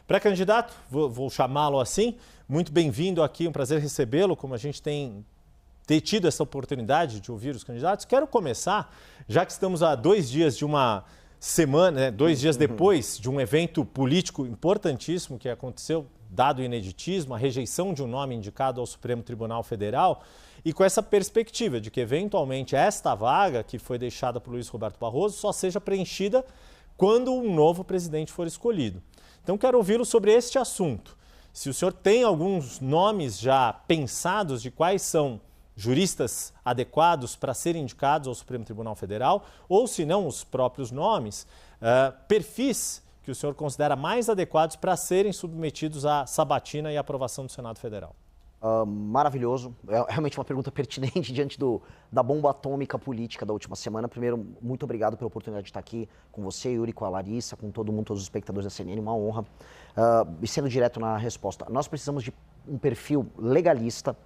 Pré-candidato, vou chamá-lo assim, muito bem-vindo aqui, um prazer recebê-lo, como a gente tem tido essa oportunidade de ouvir os candidatos. Quero começar, já que estamos a 2 dias de uma semana, né, 2 dias depois de um evento político importantíssimo que aconteceu, dado o ineditismo, a rejeição de um nome indicado ao Supremo Tribunal Federal, e com essa perspectiva de que, eventualmente, esta vaga que foi deixada por Luiz Roberto Barroso só seja preenchida quando um novo presidente for escolhido. Então, quero ouvi-lo sobre este assunto. Se o senhor tem alguns nomes já pensados de quais são juristas adequados para serem indicados ao Supremo Tribunal Federal, ou se não os próprios nomes, perfis que o senhor considera mais adequados para serem submetidos à sabatina e aprovação do Senado Federal. Maravilhoso, é realmente uma pergunta pertinente diante da bomba atômica política da última semana. Primeiro, muito obrigado pela oportunidade de estar aqui com você, Yuri, com a Larissa, com todo mundo, todos os espectadores da CNN, uma honra. E sendo direto na resposta, nós precisamos de um perfil legalista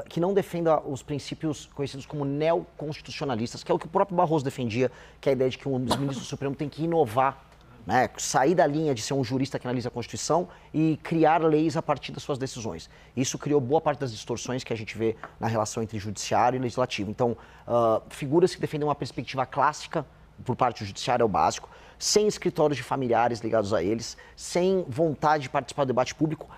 que não defenda os princípios conhecidos como neoconstitucionalistas, que é o que o próprio Barroso defendia, que é a ideia de que um dos ministros do Supremo tem que inovar, né, sair da linha de ser um jurista que analisa a Constituição e criar leis a partir das suas decisões. Isso criou boa parte das distorções que a gente vê na relação entre judiciário e legislativo. Então, figuras que defendem uma perspectiva clássica por parte do judiciário é o básico, sem escritórios de familiares ligados a eles, sem vontade de participar do debate público,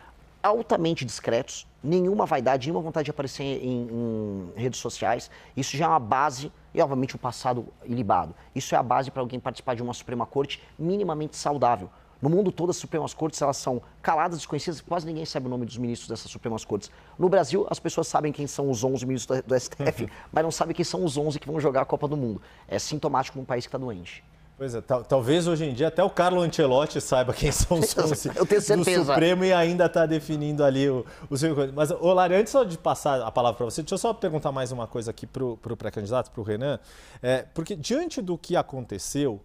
altamente discretos, nenhuma vaidade, nenhuma vontade de aparecer em redes sociais. Isso já é uma base, e obviamente o passado ilibado. Isso é a base para alguém participar de uma Suprema Corte minimamente saudável. No mundo todo, as Supremas Cortes elas são caladas, desconhecidas, quase ninguém sabe o nome dos ministros dessas Supremas Cortes. No Brasil, as pessoas sabem quem são os 11 ministros do STF, mas não sabem quem são os 11 que vão jogar a Copa do Mundo. É sintomático num país que está doente. Pois é, talvez hoje em dia até o Carlo Ancelotti saiba quem são os 11 do Supremo e ainda está definindo ali o seu... Mas, Lari, antes só de passar a palavra para você, deixa eu só perguntar mais uma coisa aqui para o pré-candidato, para o Renan, porque diante do que aconteceu,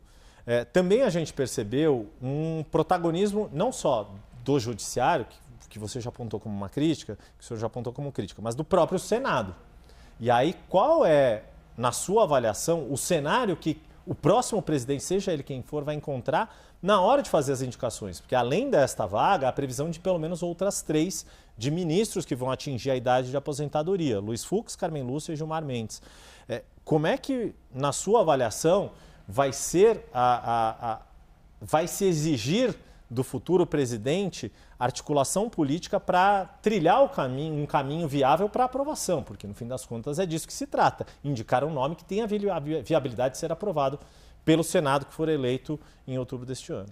também a gente percebeu um protagonismo não só do judiciário, que você já apontou como uma crítica, que o senhor já apontou como crítica, mas do próprio Senado. E aí, qual é, na sua avaliação, o cenário que o próximo presidente, seja ele quem for, vai encontrar na hora de fazer as indicações? Porque além desta vaga, há a previsão de pelo menos outras 3 de ministros que vão atingir a idade de aposentadoria. Luiz Fux, Carmen Lúcia e Gilmar Mendes. Como é que, na sua avaliação, vai ser vai se exigir do futuro presidente articulação política para trilhar um caminho viável para aprovação, porque no fim das contas é disso que se trata, indicar um nome que tenha a viabilidade de ser aprovado pelo Senado que for eleito em outubro deste ano.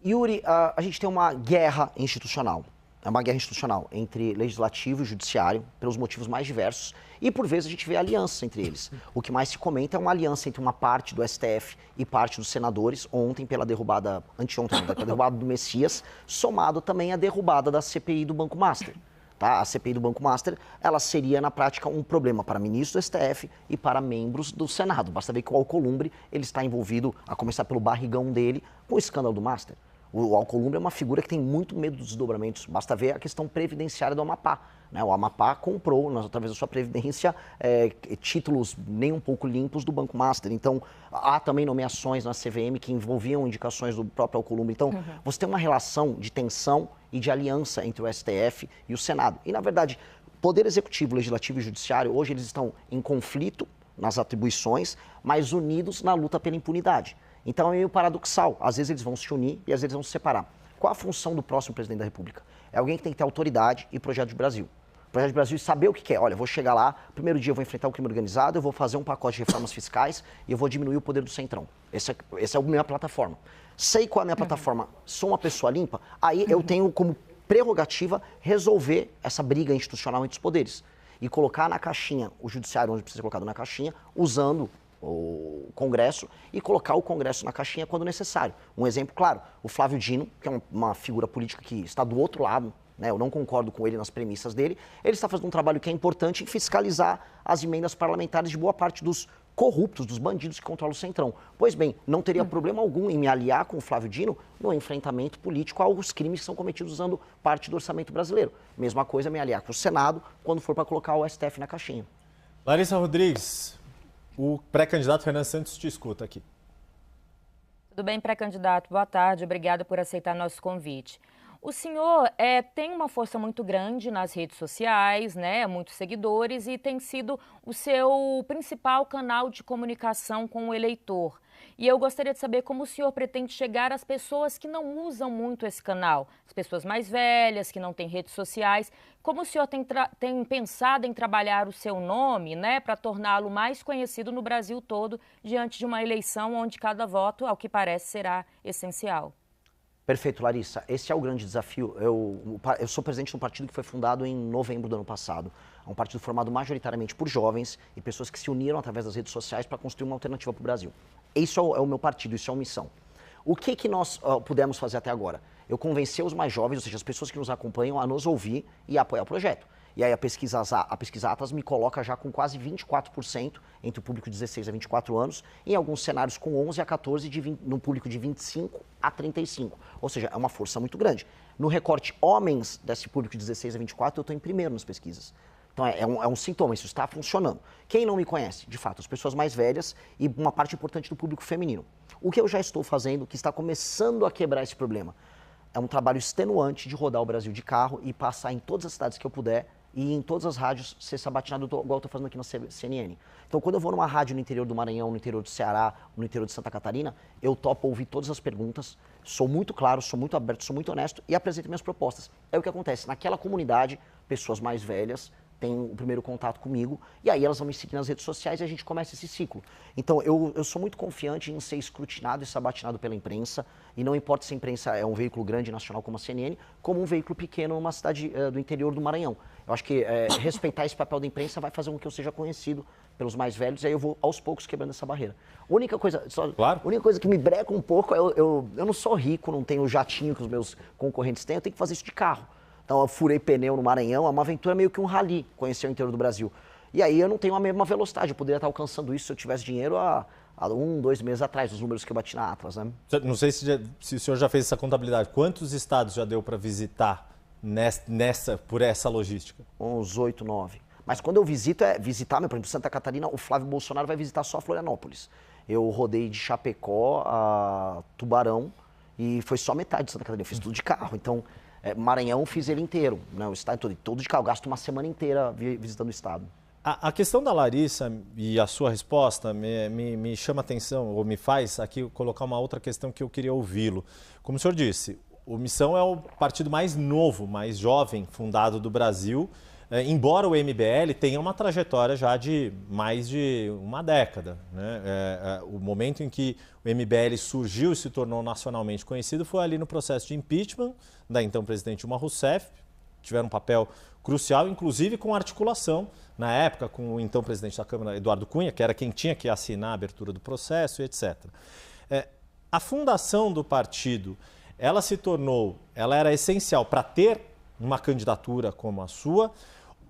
Yuri, a gente tem uma guerra institucional. É uma guerra institucional entre legislativo e judiciário, pelos motivos mais diversos, e por vezes a gente vê alianças entre eles. O que mais se comenta é uma aliança entre uma parte do STF e parte dos senadores, ontem pela derrubada, anteontem, pela derrubada do Messias, somado também à derrubada da CPI do Banco Master. Tá? A CPI do Banco Master, ela seria na prática um problema para ministros do STF e para membros do Senado. Basta ver que o Alcolumbre ele está envolvido, a começar pelo barrigão dele, com o escândalo do Master. O Alcolumbre é uma figura que tem muito medo dos desdobramentos. Basta ver a questão previdenciária do Amapá. Né? O Amapá comprou, através da sua previdência, títulos nem um pouco limpos do Banco Master. Então, há também nomeações na CVM que envolviam indicações do próprio Alcolumbre. Então, você tem uma relação de tensão e de aliança entre o STF e o Senado. E, na verdade, Poder Executivo, Legislativo e Judiciário, hoje eles estão em conflito nas atribuições, mas unidos na luta pela impunidade. Então é meio paradoxal. Às vezes eles vão se unir e às vezes vão se separar. Qual a função do próximo presidente da República? É alguém que tem que ter autoridade e projeto de Brasil. Projeto de Brasil e saber o que quer. Olha, eu vou chegar lá, primeiro dia eu vou enfrentar o crime organizado, eu vou fazer um pacote de reformas fiscais e eu vou diminuir o poder do Centrão. Essa é a minha plataforma. Sei qual é a minha plataforma, sou uma pessoa limpa, aí eu tenho como prerrogativa resolver essa briga institucional entre os poderes. E colocar na caixinha o judiciário, onde precisa ser colocado na caixinha, usando o Congresso e colocar o Congresso na caixinha quando necessário. Um exemplo claro, o Flávio Dino, que é uma figura política que está do outro lado, né, eu não concordo com ele nas premissas dele, ele está fazendo um trabalho que é importante em fiscalizar as emendas parlamentares de boa parte dos corruptos, dos bandidos que controlam o Centrão. Pois bem, não teria problema algum em me aliar com o Flávio Dino no enfrentamento político aos crimes que são cometidos usando parte do orçamento brasileiro. Mesma coisa me aliar com o Senado quando for para colocar o STF na caixinha. Larissa Rodrigues, o pré-candidato Renan Santos te escuta aqui. Tudo bem, pré-candidato? Boa tarde, obrigada por aceitar nosso convite. O senhor tem uma força muito grande nas redes sociais, né? Muitos seguidores, e tem sido o seu principal canal de comunicação com o eleitor. E eu gostaria de saber como o senhor pretende chegar às pessoas que não usam muito esse canal, as pessoas mais velhas, que não têm redes sociais. Como o senhor tem pensado em trabalhar o seu nome, né, para torná-lo mais conhecido no Brasil todo, diante de uma eleição onde cada voto, ao que parece, será essencial? Perfeito, Larissa. Esse é o grande desafio. Eu sou presidente de um partido que foi fundado em novembro do ano passado. É um partido formado majoritariamente por jovens e pessoas que se uniram através das redes sociais para construir uma alternativa para o Brasil. Isso é o meu partido, isso é uma missão. O que nós pudemos fazer até agora? Eu convenci os mais jovens, ou seja, as pessoas que nos acompanham, a nos ouvir e a apoiar o projeto. E aí a pesquisa Atas me coloca já com quase 24% entre o público de 16 a 24 anos, em alguns cenários com 11 a 14, no público de 25 a 35. Ou seja, é uma força muito grande. No recorte homens desse público de 16 a 24, eu estou em primeiro nas pesquisas. Então é um sintoma, isso está funcionando. Quem não me conhece, de fato, as pessoas mais velhas e uma parte importante do público feminino. O que eu já estou fazendo, que está começando a quebrar esse problema, é um trabalho extenuante de rodar o Brasil de carro e passar em todas as cidades que eu puder e em todas as rádios ser sabatinado igual eu estou fazendo aqui na CNN. Então, quando eu vou numa rádio no interior do Maranhão, no interior do Ceará, no interior de Santa Catarina, eu topo ouvir todas as perguntas, sou muito claro, sou muito aberto, sou muito honesto e apresento minhas propostas. É o que acontece. Naquela comunidade, pessoas mais velhas têm o primeiro contato comigo e aí elas vão me seguir nas redes sociais e a gente começa esse ciclo. Então, eu sou muito confiante em ser escrutinado e sabatinado pela imprensa, e não importa se a imprensa é um veículo grande nacional como a CNN, como um veículo pequeno numa cidade do interior do Maranhão. Eu acho que respeitar esse papel da imprensa vai fazer com que eu seja conhecido pelos mais velhos, e aí eu vou aos poucos quebrando essa barreira. A única coisa que me breca um pouco é eu não sou rico, não tenho o jatinho que os meus concorrentes têm, eu tenho que fazer isso de carro. Então eu furei pneu no Maranhão, é uma aventura meio que um rally, conhecer o interior do Brasil. E aí eu não tenho a mesma velocidade, eu poderia estar alcançando isso se eu tivesse dinheiro há 1, 2 meses atrás, os números que eu bati na Atlas, né? Não sei se o senhor já fez essa contabilidade. Quantos estados já deu para visitar por essa logística? Uns 8, 9. Mas quando eu visito, visitar, por exemplo, Santa Catarina, o Flávio Bolsonaro vai visitar só Florianópolis. Eu rodei de Chapecó a Tubarão e foi só metade de Santa Catarina, eu fiz tudo de carro. Então, Maranhão fiz ele inteiro, né? O estado todo de carro, eu gasto uma semana inteira visitando o estado. A questão da Larissa e a sua resposta me chama a atenção, ou me faz aqui colocar uma outra questão que eu queria ouvi-lo. Como o senhor disse, o Missão é o partido mais novo, mais jovem fundado do Brasil, embora o MBL tenha uma trajetória já de mais de uma década, né? O momento em que o MBL surgiu e se tornou nacionalmente conhecido foi ali no processo de impeachment da então presidente Dilma Rousseff. Tiveram um papel crucial, inclusive com articulação, na época, com o então presidente da Câmara, Eduardo Cunha, que era quem tinha que assinar a abertura do processo, etc. A fundação do partido, ela era essencial para ter uma candidatura como a sua,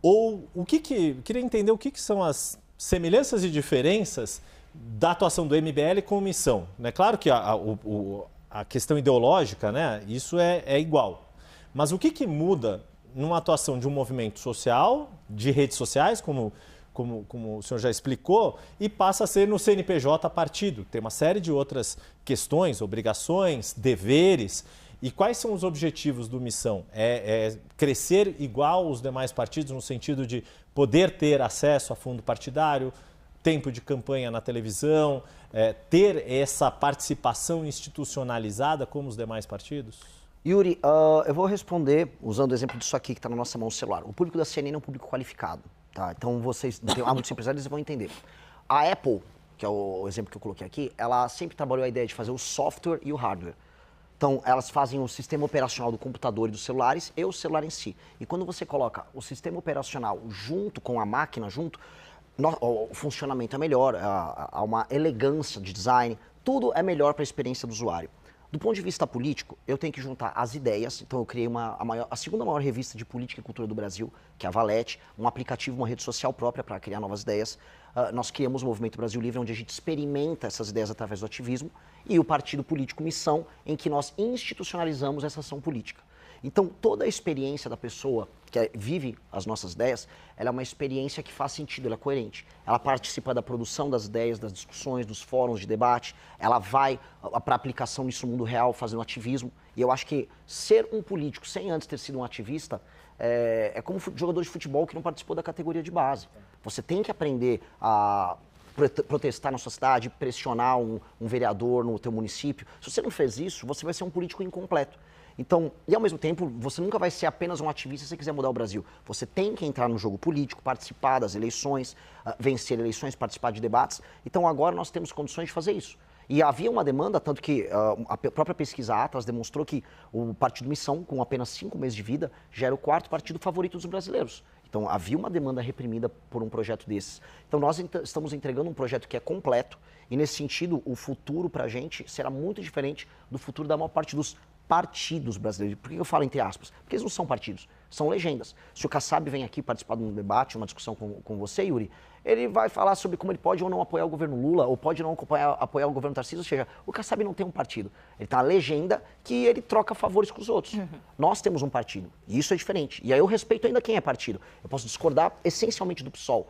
ou queria entender o que são as semelhanças e diferenças da atuação do MBL com Missão. É claro que a questão ideológica, né, isso é igual, mas o que muda numa atuação de um movimento social, de redes sociais, como o senhor já explicou, e passa a ser no CNPJ partido. Tem uma série de outras questões, obrigações, deveres. E quais são os objetivos do Missão? É crescer igual os demais partidos, no sentido de poder ter acesso a fundo partidário, tempo de campanha na televisão, ter essa participação institucionalizada como os demais partidos? Yuri, eu vou responder usando o exemplo disso aqui que está na nossa mão, o celular. O público da CNN é um público qualificado, tá? Então há muitos empresários que vão entender. A Apple, que é o exemplo que eu coloquei aqui, ela sempre trabalhou a ideia de fazer o software e o hardware. Então, elas fazem o sistema operacional do computador e dos celulares e o celular em si. E quando você coloca o sistema operacional junto com a máquina, o funcionamento é melhor, há uma elegância de design, tudo é melhor para a experiência do usuário. Do ponto de vista político, eu tenho que juntar as ideias, então eu criei a segunda maior revista de política e cultura do Brasil, que é a Valete, um aplicativo, uma rede social própria para criar novas ideias. Nós criamos o Movimento Brasil Livre, onde a gente experimenta essas ideias através do ativismo, e o Partido Político Missão, em que nós institucionalizamos essa ação política. Então, toda a experiência da pessoa que vive as nossas ideias, ela é uma experiência que faz sentido, ela é coerente. Ela participa da produção das ideias, das discussões, dos fóruns de debate, ela vai para a aplicação nisso no mundo real, fazendo ativismo. E eu acho que ser um político sem antes ter sido um ativista é como jogador de futebol que não participou da categoria de base. Você tem que aprender a protestar na sua cidade, pressionar um vereador no teu município. Se você não fez isso, você vai ser um político incompleto. Então, e ao mesmo tempo, você nunca vai ser apenas um ativista se você quiser mudar o Brasil. Você tem que entrar no jogo político, participar das eleições, vencer eleições, participar de debates. Então, agora nós temos condições de fazer isso. E havia uma demanda, tanto que a própria pesquisa Atlas demonstrou que o Partido Missão, com apenas 5 meses de vida, já era o 4º partido favorito dos brasileiros. Então, havia uma demanda reprimida por um projeto desses. Então, nós estamos entregando um projeto que é completo e, nesse sentido, o futuro para a gente será muito diferente do futuro da maior parte dos partidos brasileiros. Por que eu falo entre aspas? Porque eles não são partidos, são legendas. Se o Kassab vem aqui participar de um debate, uma discussão com você, Yuri, ele vai falar sobre como ele pode ou não apoiar o governo Lula, ou pode não apoiar o governo Tarcísio, ou seja, o Kassab não tem um partido. Ele tem uma legenda que ele troca favores com os outros. Nós temos um partido, e isso é diferente. E aí eu respeito ainda quem é partido. Eu posso discordar essencialmente do PSOL.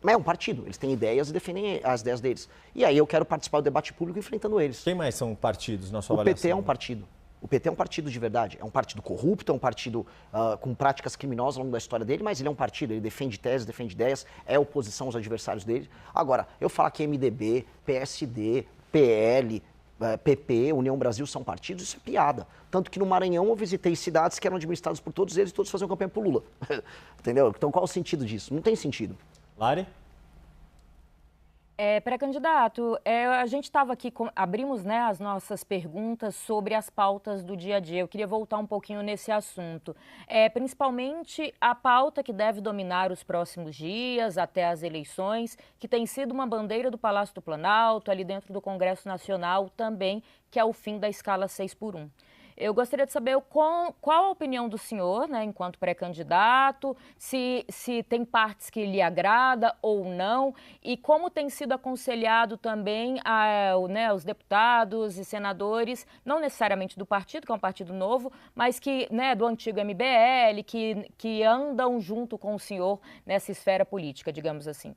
Mas é um partido, eles têm ideias e defendem as ideias deles. E aí eu quero participar do debate público enfrentando eles. Quem mais são partidos na sua avaliação? O PT é um partido. O PT é um partido de verdade, é um partido corrupto, é um partido com práticas criminosas ao longo da história dele, mas ele é um partido, ele defende teses, defende ideias, é oposição aos adversários dele. Agora, eu falar que MDB, PSD, PL, PP, União Brasil são partidos, isso é piada. Tanto que no Maranhão eu visitei cidades que eram administradas por todos eles e todos faziam campanha por Lula. Entendeu? Então qual o sentido disso? Não tem sentido. Lari? Pré-candidato, a gente estava aqui, abrimos, né, as nossas perguntas sobre as pautas do dia a dia. Eu queria voltar um pouquinho nesse assunto. Principalmente a pauta que deve dominar os próximos dias, até as eleições, que tem sido uma bandeira do Palácio do Planalto, ali dentro do Congresso Nacional também, que é o fim da escala 6x1. Eu gostaria de saber qual a opinião do senhor, né, enquanto pré-candidato, se tem partes que lhe agrada ou não, e como tem sido aconselhado também os deputados e senadores, não necessariamente do partido, que é um partido novo, mas que, né, do antigo MBL, que andam junto com o senhor nessa esfera política, digamos assim.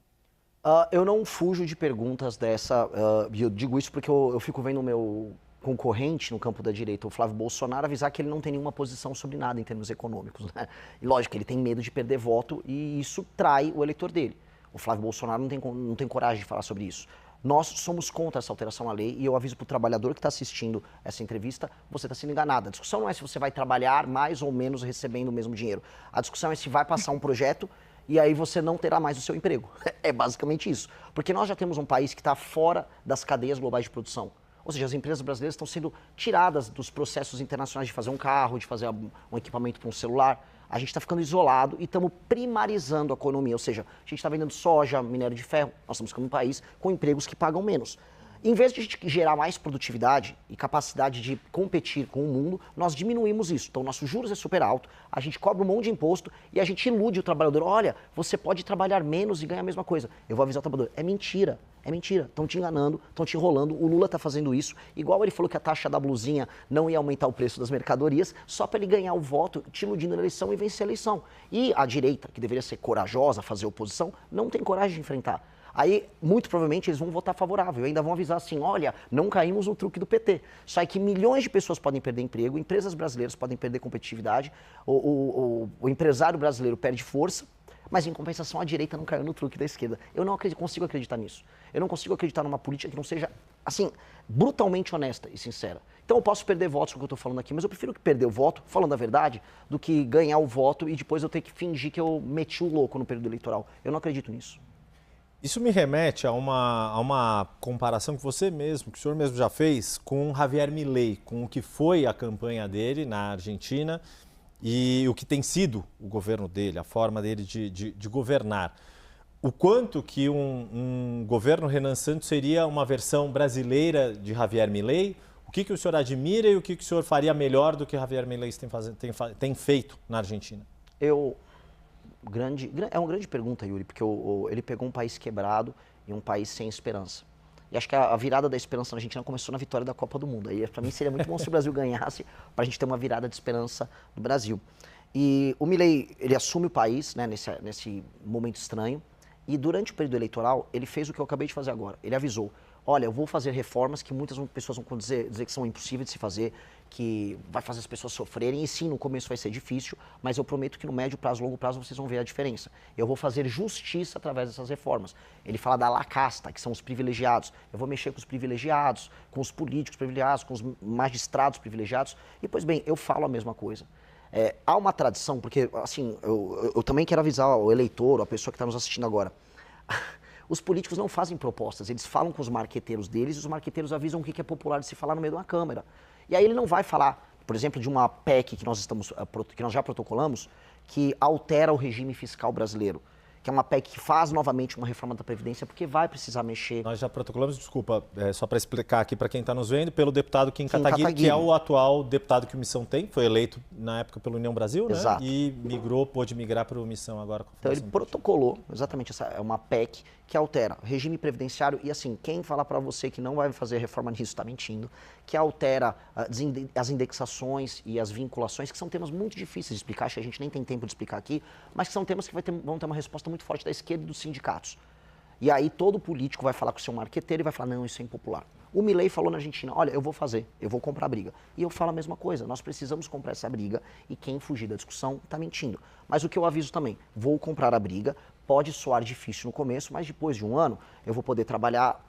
Eu não fujo de perguntas dessa, eu digo isso porque eu fico vendo o meu concorrente no campo da direita, o Flávio Bolsonaro, avisar que ele não tem nenhuma posição sobre nada em termos econômicos, né? E lógico, ele tem medo de perder voto e isso trai o eleitor dele. O Flávio Bolsonaro não tem coragem de falar sobre isso. Nós somos contra essa alteração à lei e eu aviso para o trabalhador que está assistindo essa entrevista, você está sendo enganado. A discussão não é se você vai trabalhar mais ou menos recebendo o mesmo dinheiro. A discussão é se vai passar um projeto e aí você não terá mais o seu emprego. É basicamente isso. Porque nós já temos um país que está fora das cadeias globais de produção. Ou seja, as empresas brasileiras estão sendo tiradas dos processos internacionais de fazer um carro, de fazer um equipamento para um celular. A gente está ficando isolado e estamos primarizando a economia. Ou seja, a gente está vendendo soja, minério de ferro. Nós estamos ficando um país com empregos que pagam menos. Em vez de a gente gerar mais produtividade e capacidade de competir com o mundo, nós diminuímos isso. Então, nossos juros é super alto, a gente cobra um monte de imposto e a gente ilude o trabalhador. Olha, você pode trabalhar menos e ganhar a mesma coisa. Eu vou avisar o trabalhador. É mentira. É mentira. Estão te enganando, estão te enrolando. O Lula está fazendo isso. Igual ele falou que a taxa da blusinha não ia aumentar o preço das mercadorias, só para ele ganhar o voto, te iludindo na eleição e vencer a eleição. E a direita, que deveria ser corajosa, fazer oposição, não tem coragem de enfrentar. Aí, muito provavelmente, eles vão votar favorável. Ainda vão avisar assim, olha, não caímos no truque do PT. Só que milhões de pessoas podem perder emprego, empresas brasileiras podem perder competitividade, o empresário brasileiro perde força, mas em compensação a direita não caiu no truque da esquerda. Eu não consigo acreditar nisso. Eu não consigo acreditar numa política que não seja, assim, brutalmente honesta e sincera. Então eu posso perder votos com o que eu estou falando aqui, mas eu prefiro perder o voto, falando a verdade, do que ganhar o voto e depois eu ter que fingir que eu meti o louco no período eleitoral. Eu não acredito nisso. Isso me remete a uma comparação que você mesmo, que o senhor mesmo já fez, com Javier Milei, com o que foi a campanha dele na Argentina e o que tem sido o governo dele, a forma dele de governar. O quanto que um governo Renan Santos seria uma versão brasileira de Javier Milei? O que o senhor admira e o que o senhor faria melhor do que Javier Milei tem feito na Argentina? É uma grande pergunta, Yuri, porque ele pegou um país quebrado e um país sem esperança. E acho que a virada da esperança na Argentina começou na vitória da Copa do Mundo. Aí, para mim, seria muito bom se o Brasil ganhasse, para a gente ter uma virada de esperança no Brasil. E o Milei, ele assume o país, né, nesse momento estranho, e durante o período eleitoral, ele fez o que eu acabei de fazer agora. Ele avisou, olha, eu vou fazer reformas que muitas pessoas vão dizer que são impossíveis de se fazer, que vai fazer as pessoas sofrerem, e sim, no começo vai ser difícil, mas eu prometo que no médio prazo, longo prazo, vocês vão ver a diferença. Eu vou fazer justiça através dessas reformas. Ele fala da la casta, que são os privilegiados. Eu vou mexer com os privilegiados, com os políticos privilegiados, com os magistrados privilegiados, e, pois bem, eu falo a mesma coisa. Há uma tradição, porque, assim, eu também quero avisar o eleitor, a pessoa que está nos assistindo agora. Os políticos não fazem propostas, eles falam com os marqueteiros deles e os marqueteiros avisam o que é popular de se falar no meio de uma câmera. E aí ele não vai falar, por exemplo, de uma PEC que nós já protocolamos, que altera o regime fiscal brasileiro, que é uma PEC que faz novamente uma reforma da Previdência, porque vai precisar mexer. Nós já protocolamos, desculpa, só para explicar aqui para quem está nos vendo, pelo deputado Kim Kataguiri, que é o atual deputado que o Missão tem, foi eleito na época pelo União Brasil, né? Exato. E pôde migrar para o Missão agora. Então ele protocolou, exatamente, essa é uma PEC que altera regime previdenciário e, assim, quem falar para você que não vai fazer reforma nisso está mentindo, que altera as indexações e as vinculações, que são temas muito difíceis de explicar, acho que a gente nem tem tempo de explicar aqui, mas que são temas que vão ter uma resposta muito forte da esquerda e dos sindicatos. E aí todo político vai falar com o seu marqueteiro e vai falar, não, isso é impopular. O Milei falou na Argentina, olha, eu vou fazer, eu vou comprar a briga. E eu falo a mesma coisa, nós precisamos comprar essa briga e quem fugir da discussão está mentindo. Mas o que eu aviso também, vou comprar a briga, pode soar difícil no começo, mas depois de um ano eu vou poder trabalhar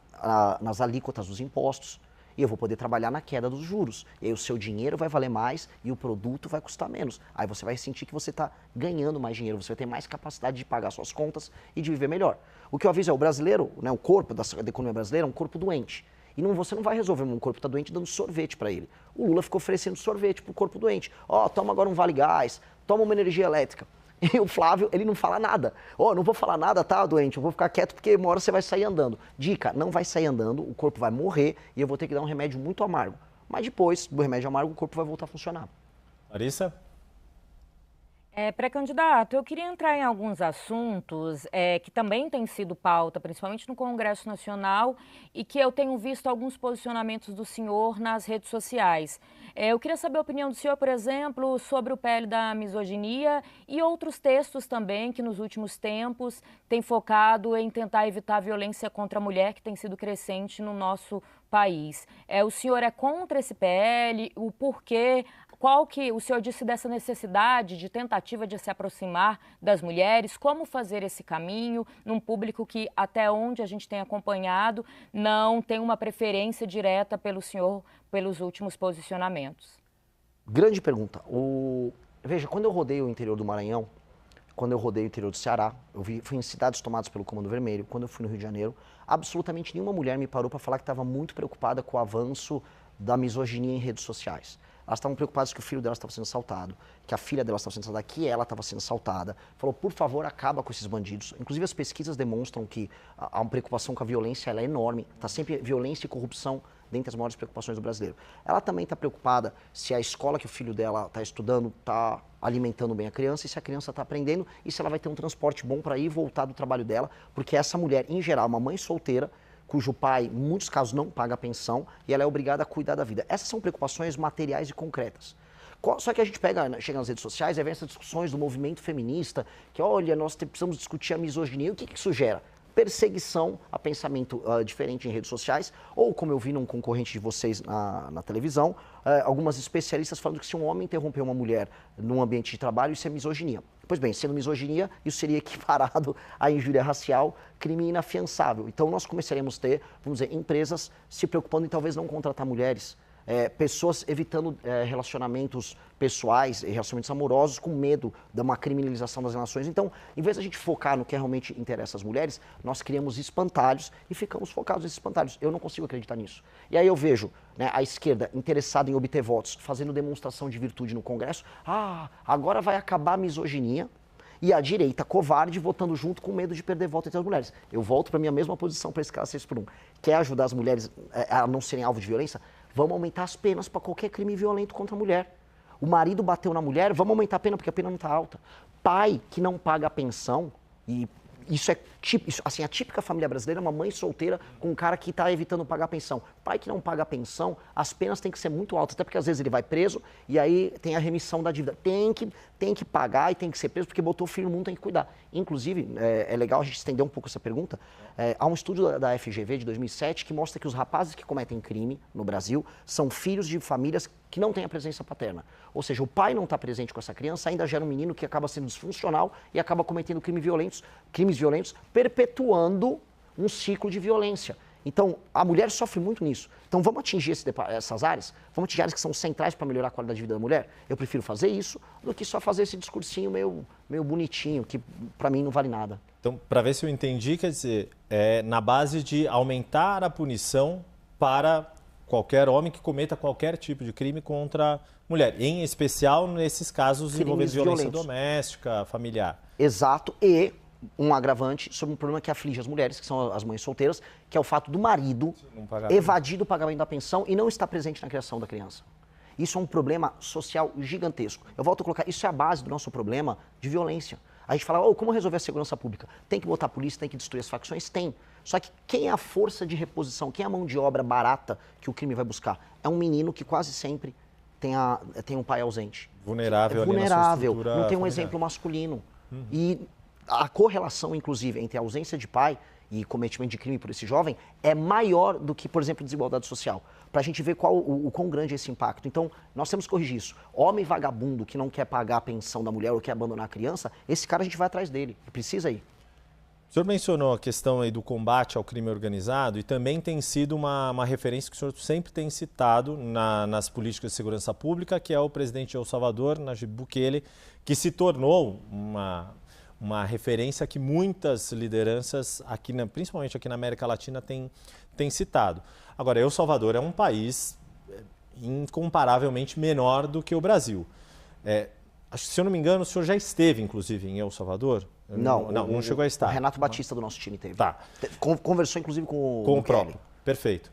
nas alíquotas dos impostos e eu vou poder trabalhar na queda dos juros. E aí o seu dinheiro vai valer mais e o produto vai custar menos. Aí você vai sentir que você está ganhando mais dinheiro, você vai ter mais capacidade de pagar suas contas e de viver melhor. O que eu aviso é o brasileiro, né, o corpo da economia brasileira é um corpo doente. E você não vai resolver um corpo que está doente dando sorvete para ele. O Lula ficou oferecendo sorvete para o corpo doente. Toma agora um Vale Gás, toma uma energia elétrica. E o Flávio, ele não fala nada. Não vou falar nada, tá, doente? Eu vou ficar quieto porque uma hora você vai sair andando. Dica, não vai sair andando, o corpo vai morrer e eu vou ter que dar um remédio muito amargo. Mas depois do remédio amargo, o corpo vai voltar a funcionar. Larissa? Pré-candidato, eu queria entrar em alguns assuntos que também têm sido pauta, principalmente no Congresso Nacional, e que eu tenho visto alguns posicionamentos do senhor nas redes sociais. Eu queria saber a opinião do senhor, por exemplo, sobre o PL da misoginia e outros textos também que nos últimos tempos têm focado em tentar evitar a violência contra a mulher, que tem sido crescente no nosso país. O senhor é contra esse PL? O porquê? Qual que o senhor disse dessa necessidade de tentativa de se aproximar das mulheres? Como fazer esse caminho num público que, até onde a gente tem acompanhado, não tem uma preferência direta pelo senhor pelos últimos posicionamentos? Grande pergunta. Veja, quando eu rodei o interior do Maranhão, quando eu rodei o interior do Ceará, fui em cidades tomadas pelo Comando Vermelho, quando eu fui no Rio de Janeiro, absolutamente nenhuma mulher me parou para falar que estava muito preocupada com o avanço da misoginia em redes sociais. Elas estavam preocupadas que o filho delas estava sendo assaltado, que a filha delas estava sendo assaltada, que ela estava sendo assaltada. Falou, por favor, acaba com esses bandidos. Inclusive, as pesquisas demonstram que há uma preocupação com a violência, ela é enorme. Está sempre violência e corrupção dentre as maiores preocupações do brasileiro. Ela também está preocupada se a escola que o filho dela está estudando está alimentando bem a criança, e se a criança está aprendendo, e se ela vai ter um transporte bom para ir e voltar do trabalho dela, porque essa mulher, em geral, uma mãe solteira, cujo pai, em muitos casos, não paga a pensão e ela é obrigada a cuidar da vida. Essas são preocupações materiais e concretas. Só que a gente chega nas redes sociais e vem essas discussões do movimento feminista, que, olha, nós precisamos discutir a misoginia. O que isso gera? Perseguição a pensamento diferente em redes sociais, ou, como eu vi num concorrente de vocês na televisão, algumas especialistas falando que se um homem interromper uma mulher num ambiente de trabalho, isso é misoginia. Pois bem, sendo misoginia, isso seria equiparado à injúria racial, crime inafiançável. Então nós começaremos a ter, vamos dizer, empresas se preocupando em talvez não contratar mulheres, pessoas evitando relacionamentos pessoais, relacionamentos amorosos, com medo de uma criminalização das relações. Então, em vez de a gente focar no que realmente interessa às mulheres, nós criamos espantalhos e ficamos focados nesses espantalhos. Eu não consigo acreditar nisso. E aí eu vejo, né, a esquerda interessada em obter votos, fazendo demonstração de virtude no Congresso. Agora vai acabar a misoginia. E a direita covarde votando junto com medo de perder voto entre as mulheres. Eu volto para a minha mesma posição para esse caso 6x1. Quer ajudar as mulheres a não serem alvo de violência? Vamos aumentar as penas para qualquer crime violento contra a mulher. O marido bateu na mulher, vamos aumentar a pena porque a pena não está alta. Pai que não paga a pensão, e isso é Assim, a típica família brasileira é uma mãe solteira com um cara que está evitando pagar pensão. Pai que não paga pensão, as penas têm que ser muito altas, até porque às vezes ele vai preso e aí tem a remissão da dívida. Tem que pagar e tem que ser preso porque botou o filho no mundo, tem que cuidar. Inclusive, é legal a gente estender um pouco essa pergunta. Há um estudo da FGV de 2007 que mostra que os rapazes que cometem crime no Brasil são filhos de famílias que não têm a presença paterna. Ou seja, o pai não está presente com essa criança, ainda gera um menino que acaba sendo disfuncional e acaba cometendo crimes violentos, perpetuando um ciclo de violência. Então, a mulher sofre muito nisso. Então, vamos atingir essas áreas? Vamos atingir áreas que são centrais para melhorar a qualidade de vida da mulher? Eu prefiro fazer isso do que só fazer esse discursinho meio bonitinho, que para mim não vale nada. Então, para ver se eu entendi, quer dizer, na base de aumentar a punição para qualquer homem que cometa qualquer tipo de crime contra a mulher, em especial nesses casos envolvendo violência doméstica, familiar. Exato, e um agravante sobre um problema que aflige as mulheres, que são as mães solteiras, que é o fato do marido evadir do pagamento da pensão e não estar presente na criação da criança. Isso é um problema social gigantesco. Eu volto a colocar, isso é a base do nosso problema de violência. A gente fala, como resolver a segurança pública? Tem que botar a polícia, tem que destruir as facções? Tem. Só que quem é a força de reposição, quem é a mão de obra barata que o crime vai buscar? É um menino que quase sempre tem um pai ausente. Vulnerável, não tem um exemplo masculino. E a correlação, inclusive, entre a ausência de pai e cometimento de crime por esse jovem é maior do que, por exemplo, desigualdade social. Para a gente ver o quão grande é esse impacto. Então, nós temos que corrigir isso. Homem vagabundo que não quer pagar a pensão da mulher ou quer abandonar a criança, esse cara a gente vai atrás dele. Precisa ir. O senhor mencionou a questão aí do combate ao crime organizado e também tem sido uma referência que o senhor sempre tem citado nas políticas de segurança pública, que é o presidente de El Salvador, Nayib Bukele, que se tornou uma referência que muitas lideranças, principalmente aqui na América Latina, têm citado. Agora, El Salvador é um país incomparavelmente menor do que o Brasil. Acho que, se eu não me engano, o senhor já esteve, inclusive, em El Salvador? Não chegou a estar. O Renato Batista do nosso time teve. Tá. Conversou, inclusive, com o próprio. Perfeito.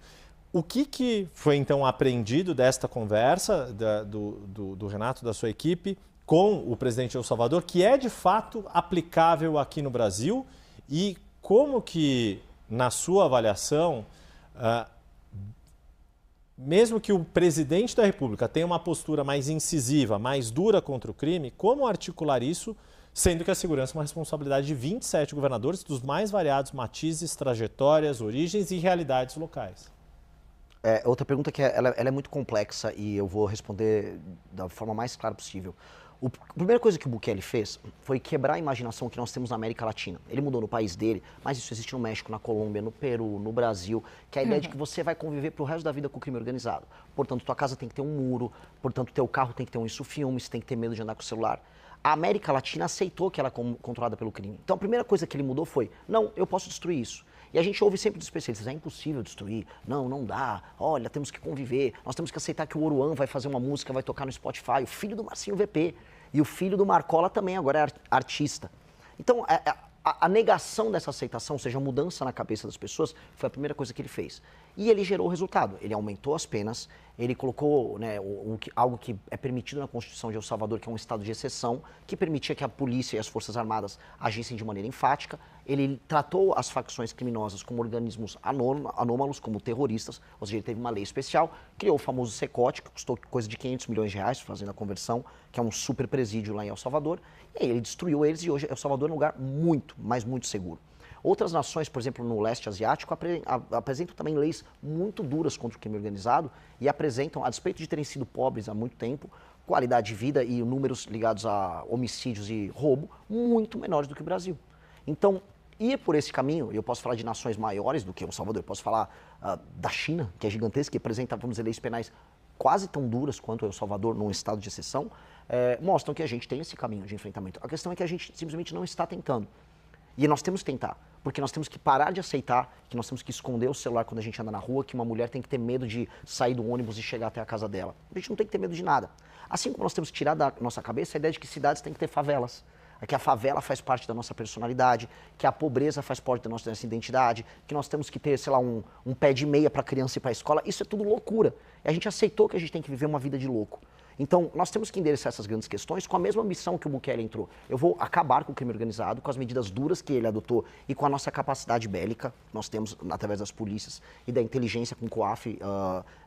O que foi, então, aprendido desta conversa do Renato, da sua equipe, com o presidente de El Salvador, que é, de fato, aplicável aqui no Brasil? E como que, na sua avaliação, mesmo que o presidente da República tenha uma postura mais incisiva, mais dura contra o crime, como articular isso, sendo que a segurança é uma responsabilidade de 27 governadores dos mais variados matizes, trajetórias, origens e realidades locais? Outra pergunta que ela é muito complexa e eu vou responder da forma mais clara possível. A primeira coisa que o Bukele fez foi quebrar a imaginação que nós temos na América Latina. Ele mudou no país dele, mas isso existe no México, na Colômbia, no Peru, no Brasil, que é a ideia de que você vai conviver pro resto da vida com o crime organizado. Portanto, tua casa tem que ter um muro, portanto, teu carro tem que ter um isso-filme, você tem que ter medo de andar com o celular. A América Latina aceitou que ela é controlada pelo crime. Então, a primeira coisa que ele mudou foi, não, eu posso destruir isso. E a gente ouve sempre dos especialistas, é impossível destruir, não dá, olha, temos que conviver, nós temos que aceitar que o Oruan vai fazer uma música, vai tocar no Spotify, o filho do Marcinho VP, e o filho do Marcola também agora é artista. Então, a negação dessa aceitação, ou seja, a mudança na cabeça das pessoas, foi a primeira coisa que ele fez. E ele gerou o resultado, ele aumentou as penas, ele colocou, né, algo que é permitido na Constituição de El Salvador, que é um estado de exceção, que permitia que a polícia e as forças armadas agissem de maneira enfática. Ele tratou as facções criminosas como organismos anômalos, como terroristas, ou seja, ele teve uma lei especial, criou o famoso Secote, que custou coisa de 500 milhões de reais, fazendo a conversão, que é um super presídio lá em El Salvador, e aí ele destruiu eles e hoje El Salvador é um lugar muito, mas muito seguro. Outras nações, por exemplo, no leste asiático, apresentam também leis muito duras contra o crime organizado e apresentam, a despeito de terem sido pobres há muito tempo, qualidade de vida e números ligados a homicídios e roubo muito menores do que o Brasil. Então, ir por esse caminho, eu posso falar de nações maiores do que El Salvador, eu posso falar da China, que é gigantesca, que apresenta, vamos dizer, leis penais quase tão duras quanto El Salvador num estado de exceção, mostram que a gente tem esse caminho de enfrentamento. A questão é que a gente simplesmente não está tentando. E nós temos que tentar, porque nós temos que parar de aceitar que nós temos que esconder o celular quando a gente anda na rua, que uma mulher tem que ter medo de sair do ônibus e chegar até a casa dela. A gente não tem que ter medo de nada. Assim como nós temos que tirar da nossa cabeça a ideia de que cidades têm que ter favelas, que a favela faz parte da nossa personalidade, que a pobreza faz parte da nossa identidade, que nós temos que ter, sei lá, um pé de meia para a criança ir para a escola. Isso é tudo loucura. E a gente aceitou que a gente tem que viver uma vida de louco. Então, nós temos que endereçar essas grandes questões com a mesma missão que o Bukele entrou. Eu vou acabar com o crime organizado, com as medidas duras que ele adotou e com a nossa capacidade bélica, nós temos através das polícias e da inteligência com o COAF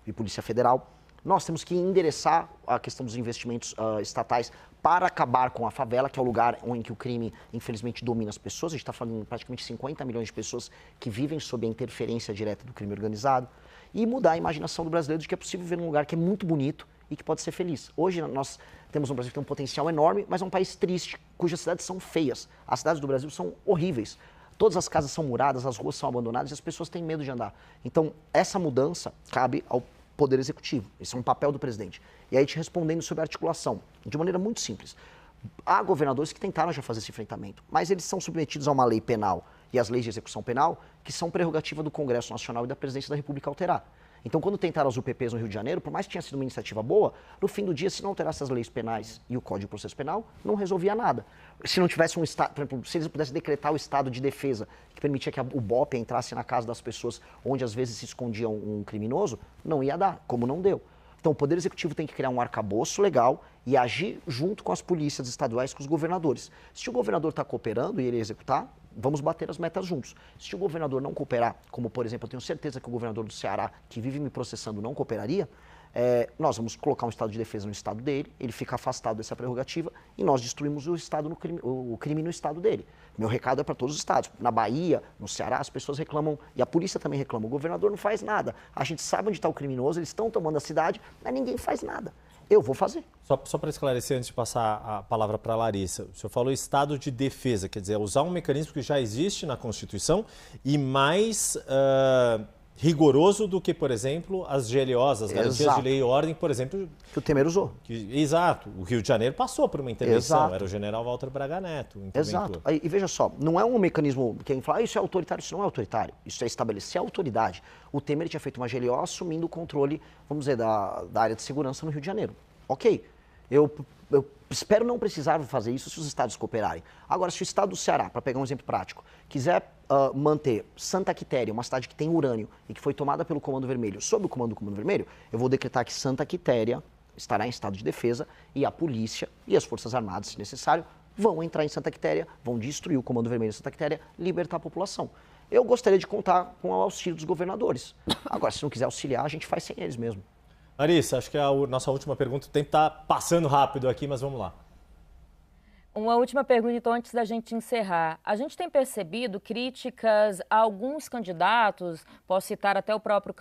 e Polícia Federal. Nós temos que endereçar a questão dos investimentos estatais para acabar com a favela, que é o lugar em que o crime, infelizmente, domina as pessoas. A gente está falando de praticamente 50 milhões de pessoas que vivem sob a interferência direta do crime organizado. E mudar a imaginação do brasileiro de que é possível viver num lugar que é muito bonito e que pode ser feliz. Hoje nós temos um Brasil que tem um potencial enorme, mas é um país triste, cujas cidades são feias. As cidades do Brasil são horríveis. Todas as casas são muradas, as ruas são abandonadas e as pessoas têm medo de andar. Então, essa mudança cabe ao Poder Executivo. Esse é um papel do presidente. E aí, te respondendo sobre a articulação, de maneira muito simples. Há governadores que tentaram já fazer esse enfrentamento, mas eles são submetidos a uma lei penal e às leis de execução penal, que são prerrogativa do Congresso Nacional e da Presidência da República alterar. Então, quando tentaram as UPPs no Rio de Janeiro, por mais que tenha sido uma iniciativa boa, no fim do dia, se não alterasse as leis penais e o Código de Processo Penal, não resolvia nada. Se não tivesse um estado, por exemplo, se eles pudessem decretar o estado de defesa, que permitia que o BOP entrasse na casa das pessoas onde às vezes se escondia um criminoso, não ia dar, como não deu. Então, o Poder Executivo tem que criar um arcabouço legal e agir junto com as polícias estaduais, com os governadores. Se o governador está cooperando e ele executar, vamos bater as metas juntos. Se o governador não cooperar, como, por exemplo, eu tenho certeza que o governador do Ceará, que vive me processando, não cooperaria, nós vamos colocar um estado de defesa no estado dele, ele fica afastado dessa prerrogativa e nós destruímos o crime no estado dele. Meu recado é para todos os estados. Na Bahia, no Ceará, as pessoas reclamam, e a polícia também reclama, o governador não faz nada. A gente sabe onde está o criminoso, eles estão tomando a cidade, mas ninguém faz nada. Eu vou fazer. Só para esclarecer, antes de passar a palavra para a Larissa, o senhor falou estado de defesa, quer dizer, usar um mecanismo que já existe na Constituição e mais rigoroso do que, por exemplo, as GLOs, as garantias de lei e ordem, por exemplo... Que o Temer usou. Exato. O Rio de Janeiro passou por uma intervenção, era o general Walter Braga Neto. Exato. E veja só, não é um mecanismo que quem fala, isso é autoritário, isso não é autoritário. Isso é estabelecer a autoridade. O Temer tinha feito uma GLO assumindo o controle, vamos dizer, da área de segurança no Rio de Janeiro. Ok. Eu espero não precisar fazer isso se os estados cooperarem. Agora, se o estado do Ceará, para pegar um exemplo prático, quiser manter Santa Quitéria, uma cidade que tem urânio e que foi tomada pelo Comando Vermelho, sob o comando do Comando Vermelho, eu vou decretar que Santa Quitéria estará em estado de defesa e a polícia e as Forças Armadas, se necessário, vão entrar em Santa Quitéria, vão destruir o Comando Vermelho de Santa Quitéria, libertar a população. Eu gostaria de contar com o auxílio dos governadores. Agora, se não quiser auxiliar, a gente faz sem eles mesmo. Larissa, acho que a nossa última pergunta tem que estar passando rápido aqui, mas vamos lá. Uma última pergunta, então, antes da gente encerrar. A gente tem percebido críticas a alguns candidatos, posso citar até o próprio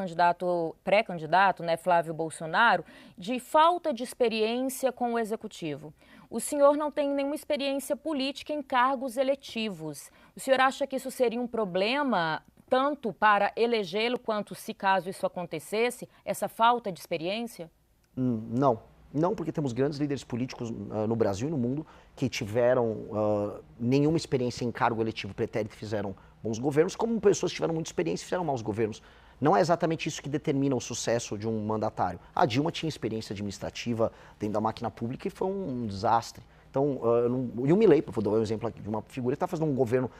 pré-candidato, né, Flávio Bolsonaro, de falta de experiência com o executivo. O senhor não tem nenhuma experiência política em cargos eletivos. O senhor acha que isso seria um problema tanto para elegê-lo quanto, se caso isso acontecesse, essa falta de experiência? Não. Não, porque temos grandes líderes políticos no Brasil e no mundo que tiveram nenhuma experiência em cargo eletivo pretérito e fizeram bons governos, como pessoas que tiveram muita experiência e fizeram maus governos. Não é exatamente isso que determina o sucesso de um mandatário. A Dilma tinha experiência administrativa dentro da máquina pública e foi um desastre. Então, e o Milei, vou dar um exemplo aqui de uma figura que está fazendo um governo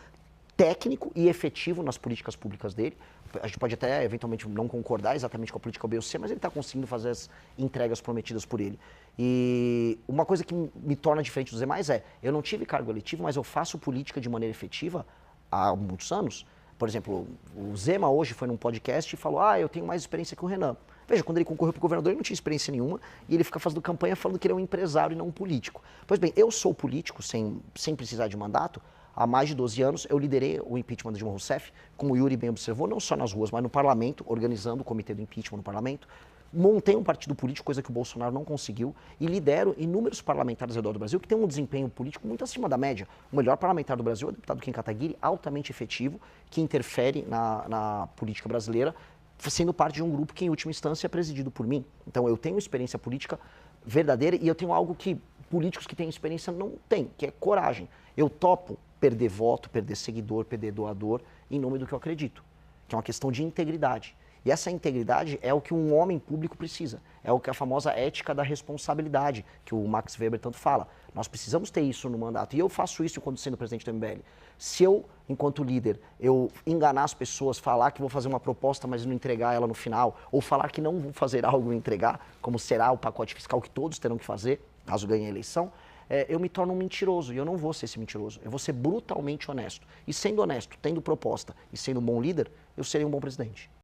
técnico e efetivo nas políticas públicas dele. A gente pode até, eventualmente, não concordar exatamente com a política B ou C, mas ele está conseguindo fazer as entregas prometidas por ele. E uma coisa que me torna diferente dos demais eu não tive cargo eletivo, mas eu faço política de maneira efetiva há muitos anos. Por exemplo, o Zema hoje foi num podcast e falou, eu tenho mais experiência que o Renan. Veja, quando ele concorreu para o governador, ele não tinha experiência nenhuma e ele fica fazendo campanha falando que ele é um empresário e não um político. Pois bem, eu sou político sem precisar de mandato. Há mais de 12 anos, eu liderei o impeachment de Dilma Rousseff, como o Yuri bem observou, não só nas ruas, mas no parlamento, organizando o comitê do impeachment no parlamento. Montei um partido político, coisa que o Bolsonaro não conseguiu, e lidero inúmeros parlamentares ao redor do Brasil que têm um desempenho político muito acima da média. O melhor parlamentar do Brasil é o deputado Kim Kataguiri, altamente efetivo, que interfere na política brasileira, sendo parte de um grupo que, em última instância, é presidido por mim. Então, eu tenho experiência política verdadeira e eu tenho algo que políticos que têm experiência não têm, que é coragem. Eu topo perder voto, perder seguidor, perder doador, em nome do que eu acredito, que é uma questão de integridade. E essa integridade é o que um homem público precisa. É o que a famosa ética da responsabilidade, que o Max Weber tanto fala. Nós precisamos ter isso no mandato. E eu faço isso quando sendo presidente do MBL. Se eu, enquanto líder, eu enganar as pessoas, falar que vou fazer uma proposta, mas não entregar ela no final, ou falar que não vou fazer algo e entregar, como será o pacote fiscal que todos terão que fazer, caso ganhe a eleição, eu me torno um mentiroso, e eu não vou ser esse mentiroso. Eu vou ser brutalmente honesto. E sendo honesto, tendo proposta e sendo um bom líder, eu serei um bom presidente.